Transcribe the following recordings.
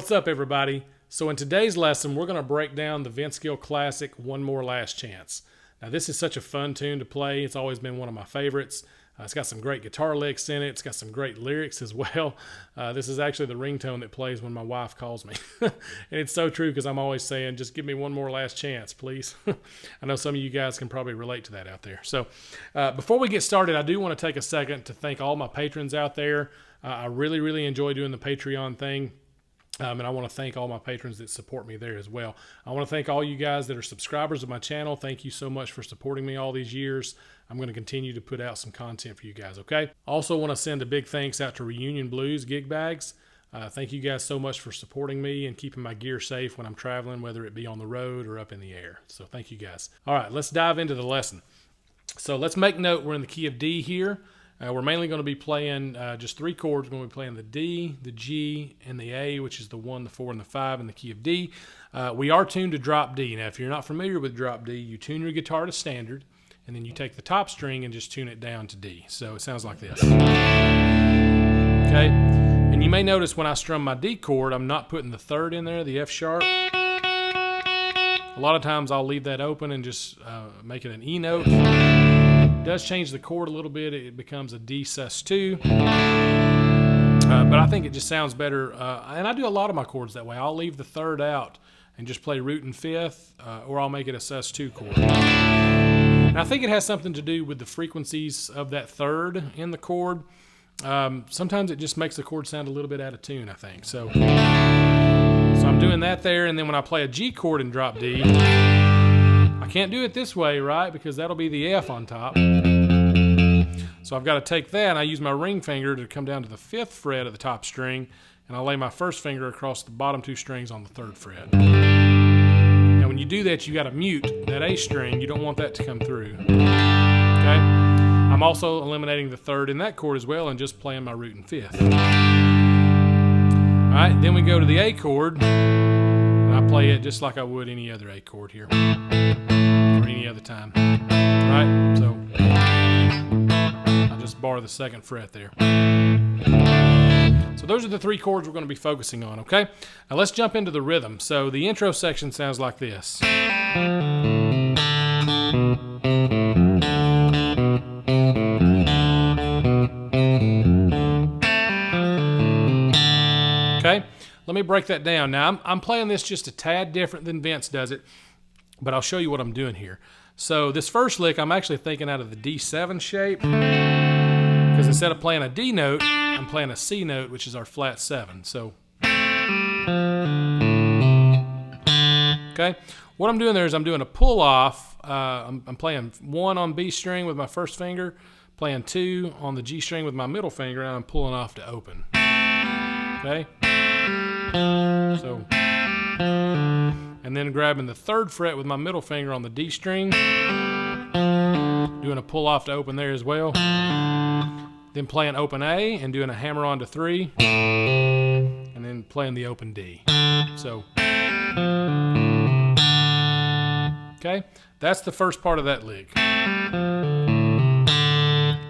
What's up, everybody? So in today's lesson, we're going to break down the Vince Gill classic, One More Last Chance. Now, this is such a fun tune to play. It's always been one of my favorites. It's got some great guitar licks in it. It's got some great lyrics as well. This is actually the ringtone that plays when my wife calls me. And it's so true because I'm always saying, just give me one more last chance, please. I know some of you guys can probably relate to that out there. So before we get started, I do want to take a second to thank all my patrons out there. I really enjoy doing the Patreon thing. And I want to thank all my patrons that support me there as well. I want to thank all you guys that are subscribers of my channel. Thank you so much for supporting me all these years. I'm going to continue to put out some content for you guys, okay? Also want to send a big thanks out to Reunion Blues Gig Bags. Thank you guys so much for supporting me and keeping my gear safe when I'm traveling, whether it be on the road or up in the air. So thank you guys. All right, let's dive into the lesson. So let's make note we're in the key of D here. We're mainly going to be playing just three chords. We're going to be playing the D, the G, and the A, which is the 1, the 4, and the 5 in the key of D. We are tuned to drop D. Now, if you're not familiar with drop D, you tune your guitar to standard, and then you take the top string and just tune it down to D. So it sounds like this. Okay? And you may notice when I strum my D chord, I'm not putting the third in there, the F sharp. A lot of times I'll leave that open and just make it an E note. It does change the chord a little bit. It becomes a D sus2. But I think it just sounds better. And I do a lot of my chords that way. I'll leave the third out and just play root and fifth, or I'll make it a sus2 chord. And I think it has something to do with the frequencies of that third in the chord. Sometimes it just makes the chord sound a little bit out of tune, I think. So I'm doing that there, and then when I play a G chord in drop D, I can't do it this way, right? Because that'll be the F on top. So I've got to take that, and I use my ring finger to come down to the 5th fret of the top string, and I lay my first finger across the bottom 2 strings on the 3rd fret. Now when you do that, you got to mute that A string. You don't want that to come through. Okay? I'm also eliminating the 3rd in that chord as well and just playing my root and 5th. All right, then we go to the A chord, and I play it just like I would any other A chord here, or any other time. All right, so I just bar the 2nd fret there. So those are the 3 chords we're going to be focusing on, okay? Now let's jump into the rhythm. So the intro section sounds like this. Okay, let me break that down. Now, I'm playing this just a tad different than Vince does it, but I'll show you what I'm doing here. So this first lick, I'm actually thinking out of the D7 shape, because instead of playing a D note, I'm playing a C note, which is our flat 7. So, okay, what I'm doing there is I'm doing a pull off. I'm playing 1 on B string with my first finger, playing 2 on the G string with my middle finger, and I'm pulling off to open. Okay? So, and then grabbing the 3rd fret with my middle finger on the D string, doing a pull off to open there as well. Then playing open A and doing a hammer on to 3, and then playing the open D. So, okay, that's the first part of that lick.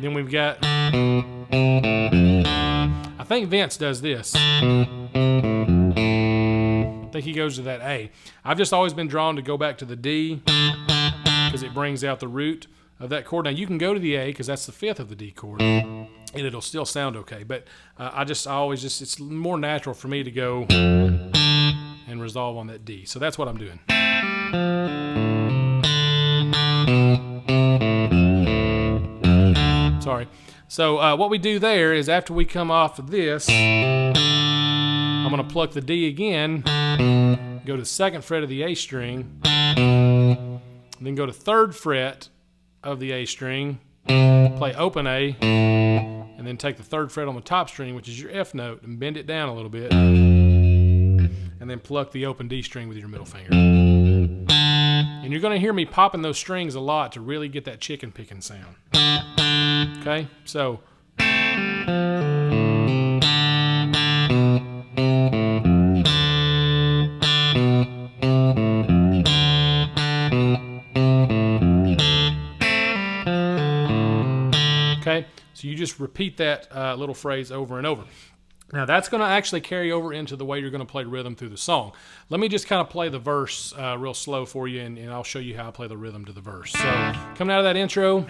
Then we've got, I think Vince does this. I think he goes to that A. I've just always been drawn to go back to the D because it brings out the root of that chord. Now you can go to the A because that's the 5th of the D chord, and it'll still sound okay. But it's more natural for me to go and resolve on that D. So that's what I'm doing. Sorry. So what we do there is after we come off of this, I'm going to pluck the D again, go to the 2nd fret of the A string, then go to 3rd fret of the A string, play open A, and then take the 3rd fret on the top string, which is your F note, and bend it down a little bit, and then pluck the open D string with your middle finger. And you're going to hear me popping those strings a lot to really get that chicken picking sound. Okay, so okay, so you just repeat that little phrase over and over. Now that's going to actually carry over into the way you're going to play rhythm through the song. Let me just kind of play the verse real slow for you, and I'll show you how I play the rhythm to the verse. So coming out of that intro.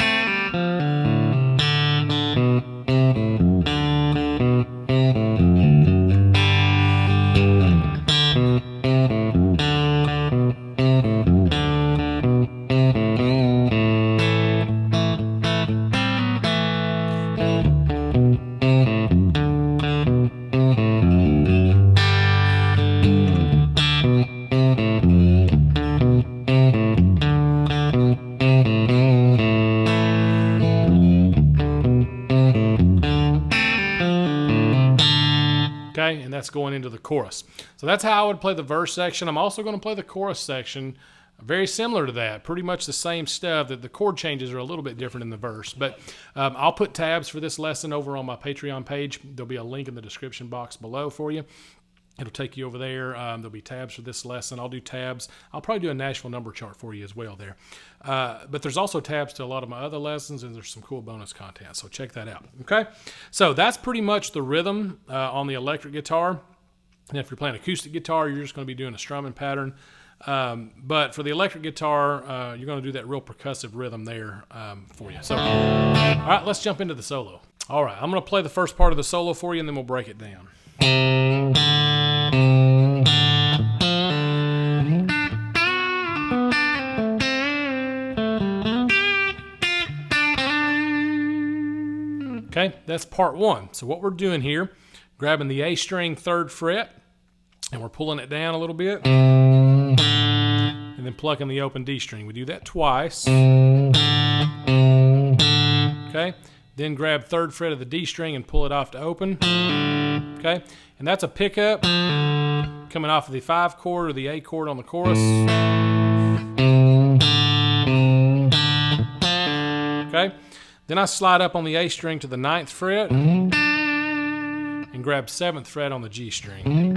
Okay, and that's going into the chorus. So that's how I would play the verse section. I'm also going to play the chorus section very similar to that, pretty much the same stuff. That the chord changes are a little bit different in the verse. But I'll put tabs for this lesson over on my Patreon page. There'll be a link in the description box below for you. It'll take you over there. There'll be tabs for this lesson. I'll do tabs. I'll probably do a Nashville number chart for you as well there. But there's also tabs to a lot of my other lessons, and there's some cool bonus content. So check that out. Okay? So that's pretty much the rhythm on the electric guitar. And if you're playing acoustic guitar, you're just going to be doing a strumming pattern. But for the electric guitar, you're going to do that real percussive rhythm there for you. So, all right, let's jump into the solo. All right, I'm going to play the first part of the solo for you, and then we'll break it down. Okay, that's part one. So what we're doing here, grabbing the A string 3rd fret, and we're pulling it down a little bit, and then plucking the open D string. We do that twice. Okay, then grab 3rd fret of the D string and pull it off to open. Okay, and that's a pickup coming off of the 5 chord or the A chord on the chorus. Okay, then I slide up on the A string to the 9th fret and grab 7th fret on the G string.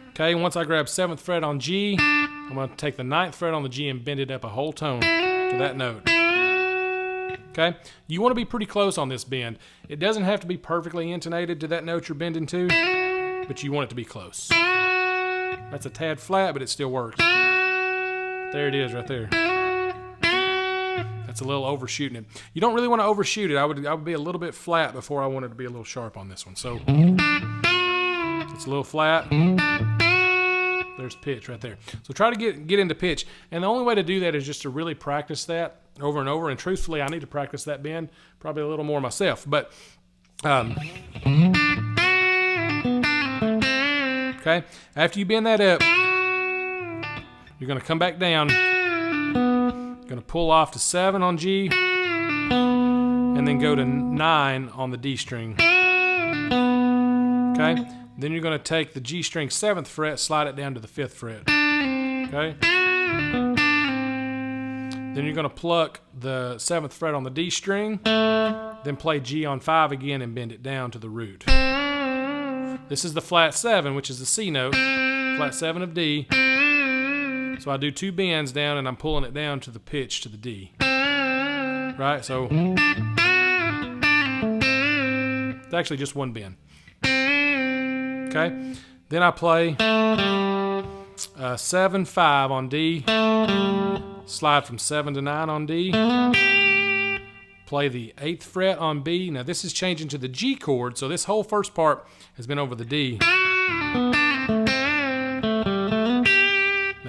Okay, once I grab 7th fret on G, I'm going to take the 9th fret on the G and bend it up a whole tone to that note. Okay, you want to be pretty close on this bend. It doesn't have to be perfectly intonated to that note you're bending to, but you want it to be close. That's a tad flat, but it still works. There it is right there. That's a little overshooting it. You don't really want to overshoot it. I would be a little bit flat before I wanted to be a little sharp on this one. So it's a little flat. There's pitch right there. So try to get into pitch. And the only way to do that is just to really practice that over and over. And truthfully, I need to practice that bend probably a little more myself. But okay, after you bend that up, you're going to come back down. Going to pull off to 7 on G, and then go to 9 on the D string. Okay, then you're going to take the G string 7th fret, slide it down to the 5th fret. Okay, then you're going to pluck the 7th fret on the D string, then play G on 5 again and bend it down to the root. This is the flat 7, which is the C note, flat 7 of D. So I do 2 bends down, and I'm pulling it down to the pitch to the D. Right? So it's actually just 1 bend. Okay? Then I play 7, 5 on D. Slide from 7 to 9 on D. Play the 8th fret on B. Now this is changing to the G chord, so this whole first part has been over the D.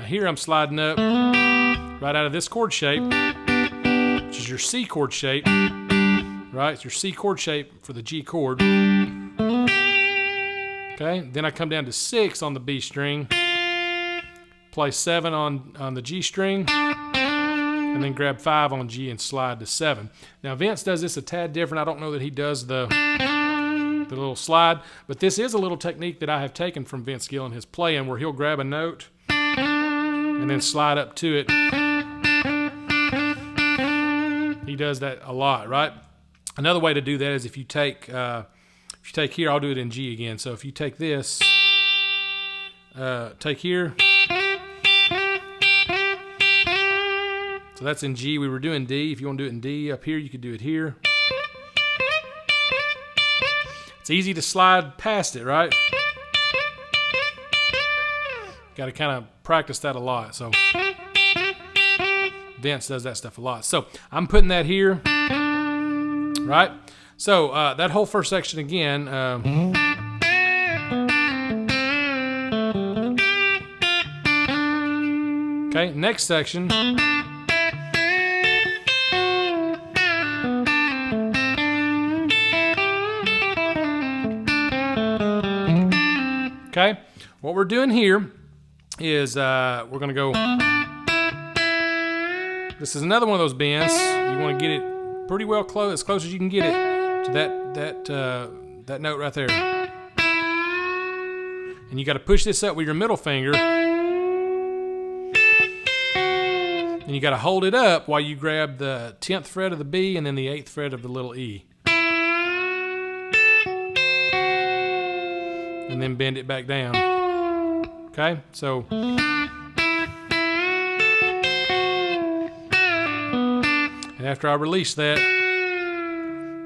Here I'm sliding up right out of this chord shape, which is your C chord shape, right? It's your C chord shape for the G chord. Okay, then I come down to 6 on the B string, play 7 on the G string, and then grab 5 on G and slide to 7. Now Vince does this a tad different. I don't know that he does the little slide, but this is a little technique that I have taken from Vince Gill in his playing, where he'll grab a note and then slide up to it. He does that a lot, right? Another way to do that is if you take here, I'll do it in G again. So if you take this, take here. So that's in G. We were doing D. If you want to do it in D up here, you could do it here. it's easy to slide past it, right? Got to kind of practice that a lot. So Vince does that stuff a lot. So I'm putting that here, right? So that whole first section again. Okay, next section. Okay, what we're doing here is we're going to go. This is another one of those bends. You want to get it pretty well close, as close as you can get it to that note right there. And you got to push this up with your middle finger. And you got to hold it up while you grab the 10th fret of the B and then the 8th fret of the little E. And then bend it back down. Okay, so and after I release that,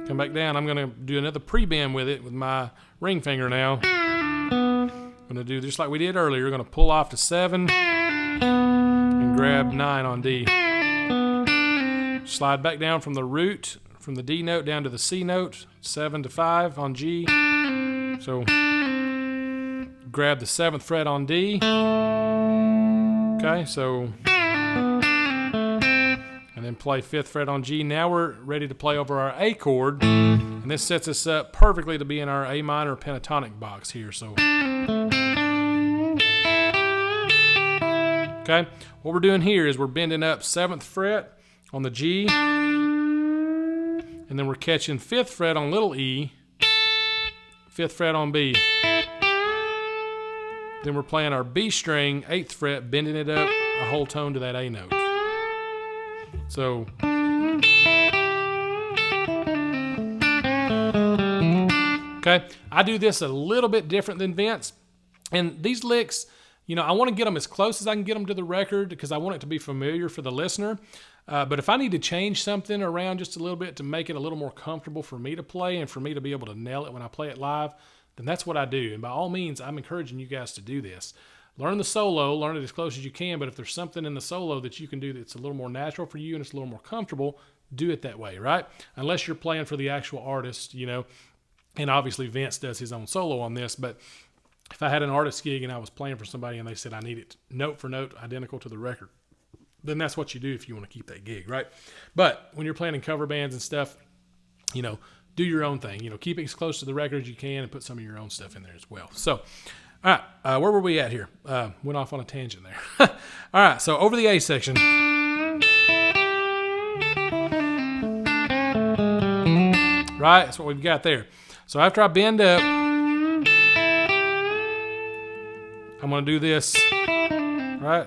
come back down, I'm going to do another pre-bend with it with my ring finger now. I'm going to do just like we did earlier. We're going to pull off to 7 and grab 9 on D. Slide back down from the root, from the D note down to the C note, 7 to 5 on G. So grab the 7th fret on D. Okay, so and then play 5th fret on G. Now we're ready to play over our A chord, and this sets us up perfectly to be in our A minor pentatonic box here. So, okay, what we're doing here is we're bending up 7th fret on the G, and then we're catching 5th fret on little E, 5th fret on B. Then we're playing our B string, 8th fret, bending it up a whole tone to that A note. So, okay, I do this a little bit different than Vince. And these licks, you know, I want to get them as close as I can get them to the record because I want it to be familiar for the listener. But if I need to change something around just a little bit to make it a little more comfortable for me to play and for me to be able to nail it when I play it live, then that's what I do. And by all means, I'm encouraging you guys to do this. Learn the solo, learn it as close as you can, but if there's something in the solo that you can do that's a little more natural for you and it's a little more comfortable, do it that way, right? Unless you're playing for the actual artist, you know, and obviously Vince does his own solo on this, but if I had an artist gig and I was playing for somebody and they said I need it note for note identical to the record, then that's what you do if you want to keep that gig, right? But when you're playing in cover bands and stuff, you know, do your own thing. You know, keep it as close to the record as you can and put some of your own stuff in there as well. So, all right, where were we at here? Went off on a tangent there. All right, so over the A section. Right, that's what we've got there. So after I bend up, I'm going to do this, right?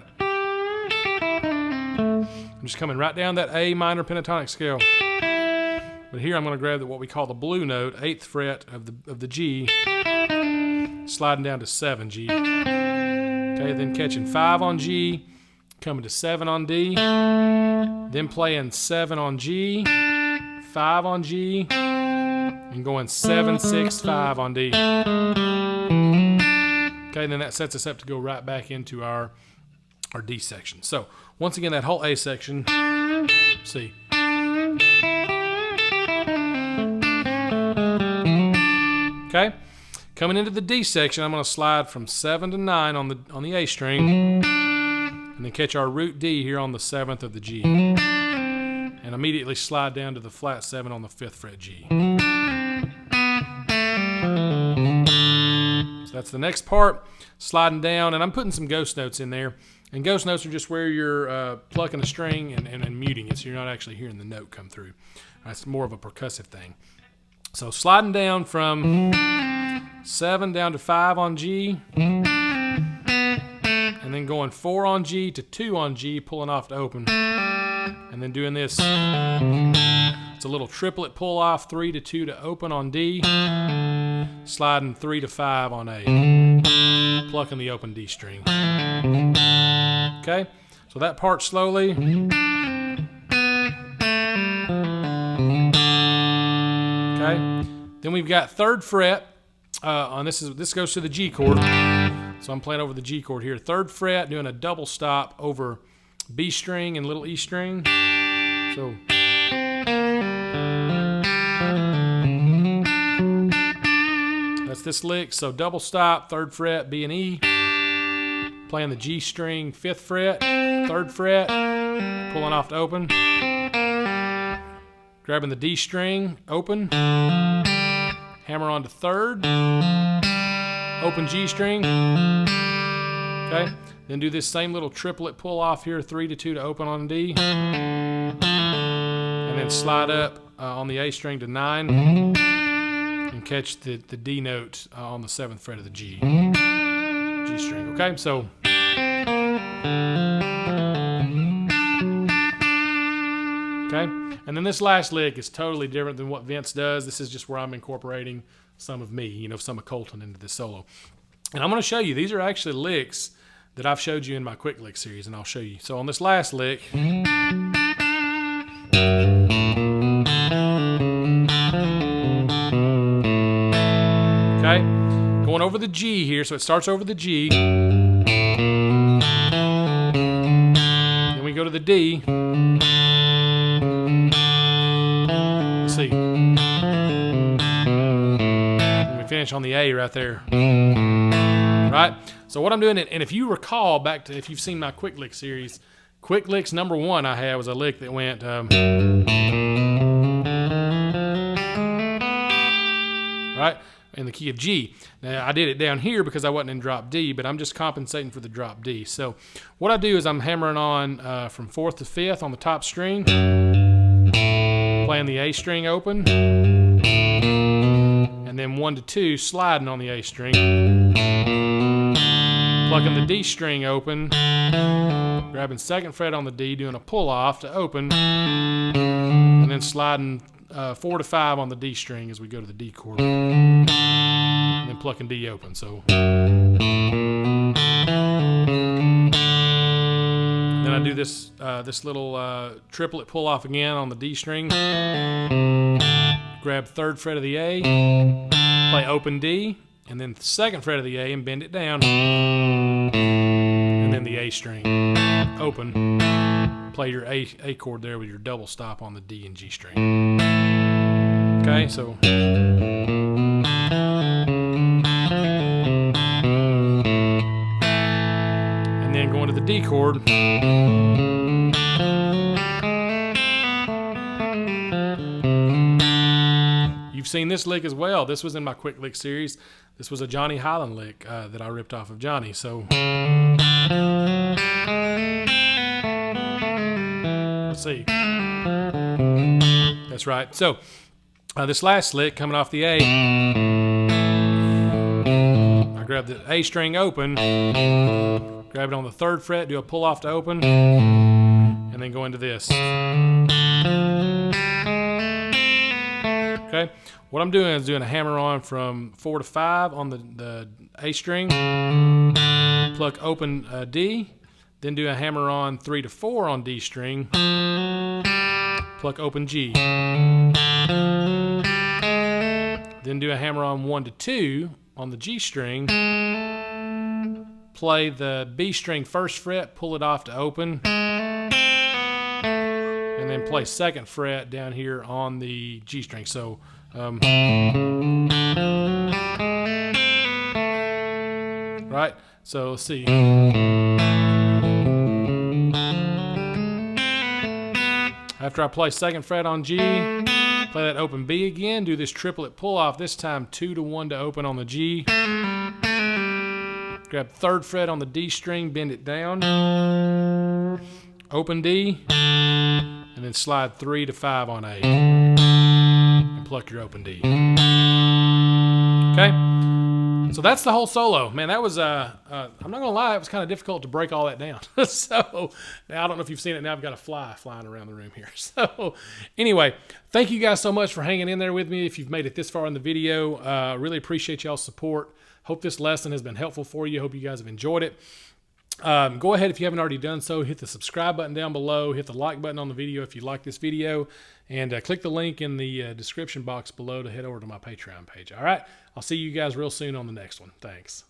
I'm just coming right down that A minor pentatonic scale. But here I'm going to grab what we call the blue note, 8th fret of the G, sliding down to 7 G. Okay, then catching 5 on G, coming to 7 on D, then playing 7 on G, 5 on G, and going 7, 6, 5 on D. Okay, then that sets us up to go right back into our D section. So once again, that whole A section, see. Okay, coming into the D section, I'm going to slide from 7 to 9 on the A string, and then catch our root D here on the 7th of the G, and immediately slide down to the flat 7 on the 5th fret G. So that's the next part, sliding down, and I'm putting some ghost notes in there. And ghost notes are just where you're plucking a string and muting it, so you're not actually hearing the note come through. It's more of a percussive thing. So sliding down from 7 down to 5 on G, and then going 4 on G to 2 on G, pulling off to open, and then doing this. It's a little triplet pull off, 3 to 2 to open on D, sliding 3 to 5 on A, plucking the open D string. Okay, so that part slowly. Okay, Then we've got 3rd fret on this goes to the G chord. So I'm playing over the G chord here. 3rd fret, doing a double stop over B string and little E string. So that's this lick. So double stop, 3rd fret, B and E. Playing the G string, 5th fret, 3rd fret, pulling off to open. Grabbing the D string, open. Hammer on to 3rd. Open G string. Okay. Then do this same little triplet pull off here, 3 to 2 to open on D. And then slide up on the A string to 9. And catch the D note on the 7th fret of the G string. Okay, so okay, and then this last lick is totally different than what Vince does. This is just where I'm incorporating some of me, some of Colton into this solo. And I'm going to show you, these are actually licks that I've showed you in my quick lick series, and I'll show you. So on this last lick, okay, going over the G here, so it starts over the G. Then we go to the D. Let's see. And we finish on the A right there. Right? So what I'm doing, and if you recall back to, if you've seen my quick lick series, quick licks number 1 I had was a lick that went right in the key of G. Now I did it down here because I wasn't in drop D, but I'm just compensating for the drop D. So what I do is I'm hammering on from 4th to 5th on the top string, playing the A string open, and then 1 to 2 sliding on the A string, plucking the D string open, grabbing 2nd fret on the D, doing a pull off to open, and then sliding 4 to 5 on the D string as we go to the D chord, and then plucking D open. So then I do this this little triplet pull off again on the D string, grab 3rd fret of the A, play open D, and then 2nd fret of the A and bend it down, and then the A string, open, play your A chord there with your double stop on the D and G string. Okay, so and then going to the D chord. You've seen this lick as well. This was in my quick lick series. This was a Johnny Highland lick that I ripped off of Johnny. So let's see. That's right. So this last lick coming off the A, I grab the A string open, grab it on the 3rd fret, do a pull off to open, and then go into this. Okay, what I'm doing is doing a hammer on from 4 to 5 on the A string, pluck open D, then do a hammer on 3 to 4 on D string, pluck open G, then do a hammer on 1 to 2 on the G string, play the B string 1st fret, pull it off to open, and then play 2nd fret down here on the G string. So right, so let's see. After I play 2nd fret on G, play that open B again, do this triplet pull off, this time 2 to 1 to open on the G. Grab 3rd fret on the D string, bend it down, open D, and then slide 3 to 5 on A, and pluck your open D. Okay, so that's the whole solo. Man, that was, I'm not gonna lie, it was kind of difficult to break all that down. So, now I don't know if you've seen it now, I've got a fly flying around the room here. So, anyway, thank you guys so much for hanging in there with me. If you've made it this far in the video, really appreciate y'all's support. Hope this lesson has been helpful for you. Hope you guys have enjoyed it. Go ahead, if you haven't already done so, hit the subscribe button down below, hit the like button on the video if you like this video, and click the link in the description box below to head over to my Patreon page. All right, I'll see you guys real soon on the next one. Thanks.